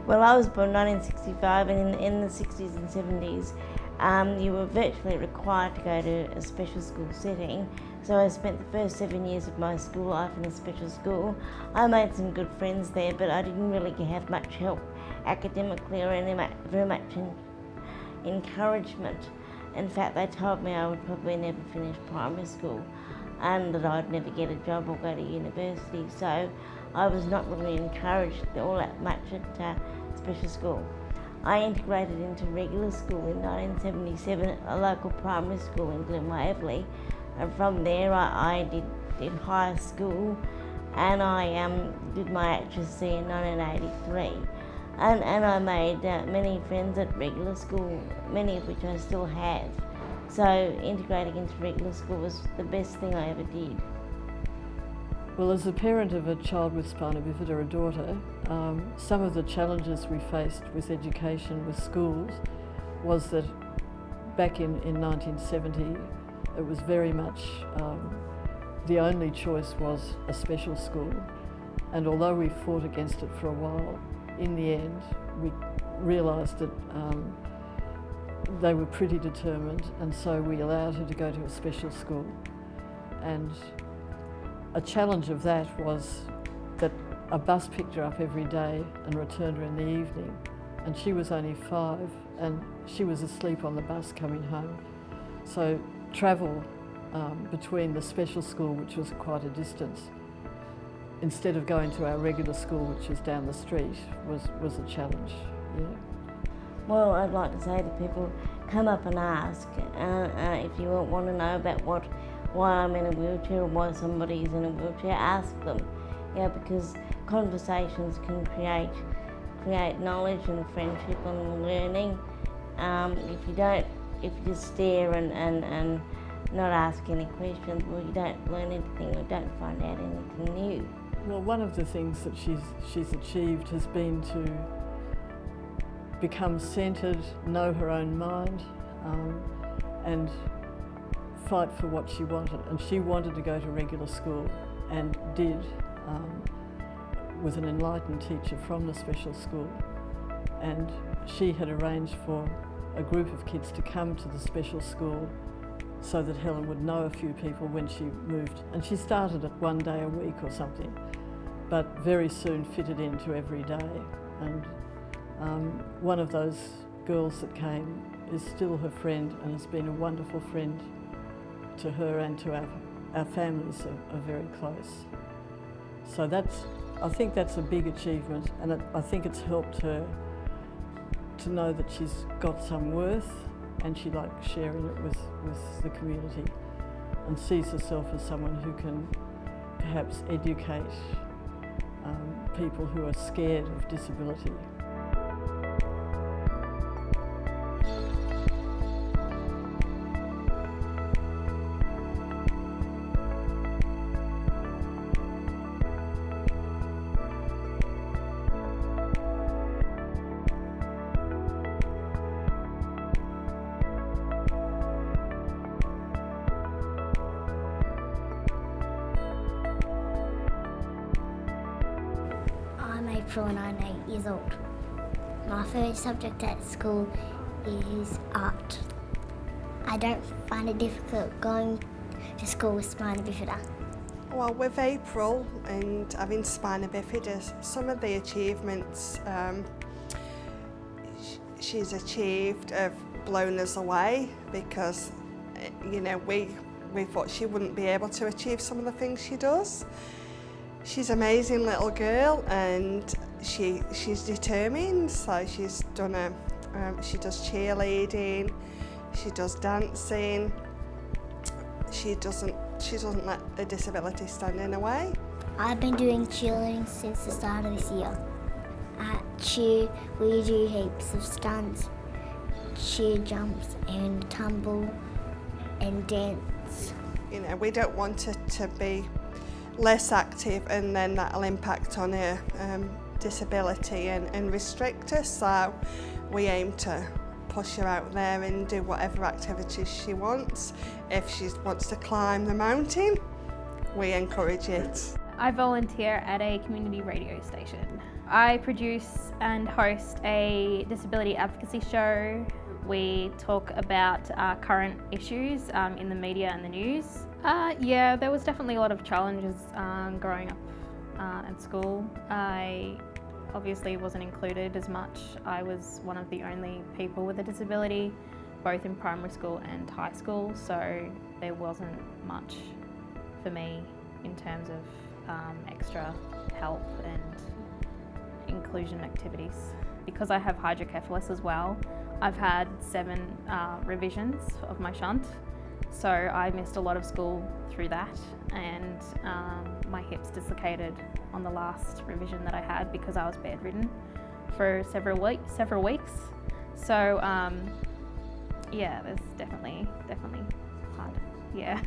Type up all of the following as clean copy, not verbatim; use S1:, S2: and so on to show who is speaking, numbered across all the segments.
S1: Well, I was born in 1965, and in the 60s and 70s, you were virtually required to go to a special school setting. So I spent the first 7 years of my school life in a special school. I made some good friends there, but I didn't really have much help academically or very much encouragement. In fact, they told me I would probably never finish primary school and that I'd never get a job or go to university. So I was not really encouraged all that much at special school. I integrated into regular school in 1977 at a local primary school in Glen Waverley, and from there I did higher school, and I did my HSC in 1983. And I made many friends at regular school, many of which I still have. So integrating into regular school was the best thing I ever did.
S2: Well, as a parent of a child with spina bifida, a daughter, some of the challenges we faced with education with schools was that back in 1970, it was very much the only choice was a special school. And although we fought against it for a while, in the end, we realised that they were pretty determined, and so we allowed her to go to a special school. And a challenge of that was that a bus picked her up every day and returned her in the evening, and she was only 5 and she was asleep on the bus coming home. So travel between the special school, which was quite a distance, instead of going to our regular school, which was down the street, was a challenge. Yeah.
S1: Well, I'd like to say to people, come up and ask. If you want to know about why I'm in a wheelchair or why somebody's in a wheelchair, ask them. Yeah, because conversations can create knowledge and friendship and learning. If you just stare and not ask any questions, well, you don't learn anything or don't find out anything new.
S2: Well, one of the things that she's achieved has been to become centred, know her own mind, and fight for what she wanted. And she wanted to go to regular school and did, with an enlightened teacher from the special school. And she had arranged for a group of kids to come to the special school so that Helen would know a few people when she moved. And she started at 1 day a week or something, but very soon fitted into every day. And one of those girls that came is still her friend and has been a wonderful friend to her, and to our families are very close. So I think that's a big achievement, and I think it's helped her to know that she's got some worth, and she likes sharing it with the community, and sees herself as someone who can perhaps educate people who are scared of disability.
S3: I'm April and I'm 8 years old. My favourite subject at school is art. I don't find it difficult going to school with spina bifida.
S4: Well, with April and having spina bifida, some of the achievements she's achieved have blown us away, because we thought she wouldn't be able to achieve some of the things she does. She's an amazing little girl, and she's determined. So she's done she does cheerleading, she does dancing. She doesn't let the disability stand in her way.
S3: I've been doing cheerleading since the start of this year. At cheer, we do heaps of stunts, cheer jumps and tumble and dance.
S4: We don't want her to be less active, and then that'll impact on her disability and restrict her. So we aim to push her out there and do whatever activities she wants. If she wants to climb the mountain, we encourage it.
S5: I volunteer at a community radio station. I produce and host a disability advocacy show. We talk about current issues in the media and the news. Yeah, there was definitely a lot of challenges growing up at school. I obviously wasn't included as much. I was one of the only people with a disability, both in primary school and high school, so there wasn't much for me in terms of extra help and inclusion activities. Because I have hydrocephalus as well, I've had 7 revisions of my shunt, so I missed a lot of school through that, and my hips dislocated on the last revision that I had because I was bedridden for several weeks. So yeah, there's definitely hard. Yeah.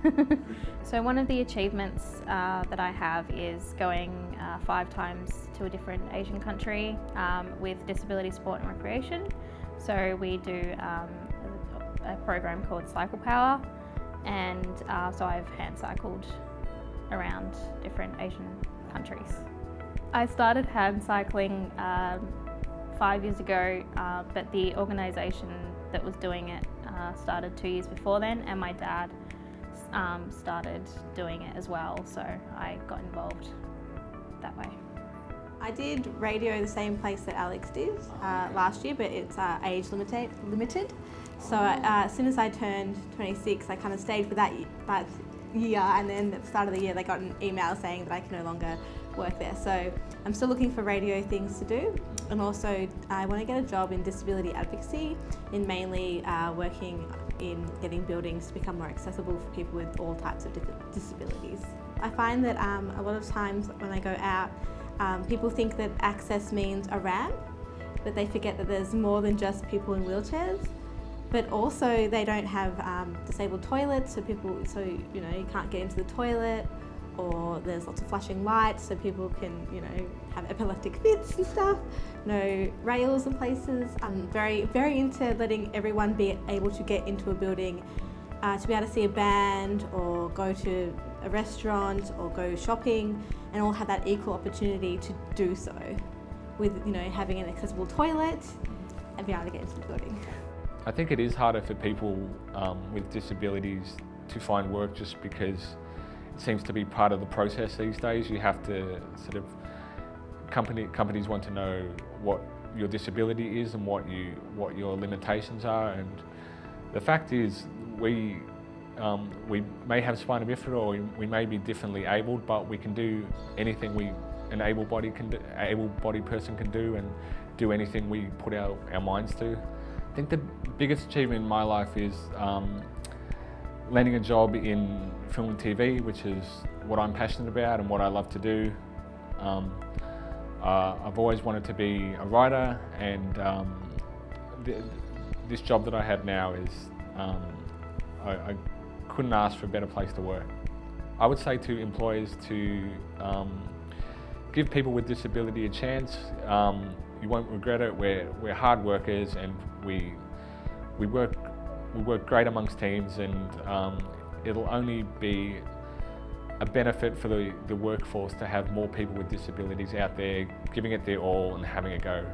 S5: So one of the achievements that I have is going 5 times to a different Asian country with disability sport and recreation. So we do a program called Cycle Power, and so I've hand cycled around different Asian countries. I started hand cycling 5 years ago, but the organisation that was doing it started 2 years before then, and my dad started doing it as well, so I got involved that way.
S6: I did radio the same place that Alex did last year, but it's age limited. So as soon as I turned 26, I kind of stayed for that year, and then at the start of the year they got an email saying that I can no longer work there. So I'm still looking for radio things to do, and also I want to get a job in disability advocacy, in mainly working in getting buildings to become more accessible for people with all types of disabilities. I find that a lot of times when I go out, people think that access means a ramp, but they forget that there's more than just people in wheelchairs. But also they don't have disabled toilets, so you can't get into the toilet, or there's lots of flashing lights so people can have epileptic fits and stuff. No rails in places. I'm very into letting everyone be able to get into a building, to be able to see a band or go to a restaurant or go shopping, and all have that equal opportunity to do so with having an accessible toilet and be able to get into the building.
S7: I think it is harder for people with disabilities to find work, just because it seems to be part of the process these days. You have to companies want to know what your disability is and what your limitations are, and the fact is we may have spina bifida, or we may be differently abled, but we can do anything an able-bodied person can do, and do anything we put our minds to. I think the biggest achievement in my life is landing a job in film and TV, which is what I'm passionate about and what I love to do. I've always wanted to be a writer, and this job that I have now is, I couldn't ask for a better place to work. I would say to employers to give people with disability a chance. You won't regret it. We're hard workers, and we work great amongst teams, and it'll only be a benefit for the workforce to have more people with disabilities out there giving it their all and having a go.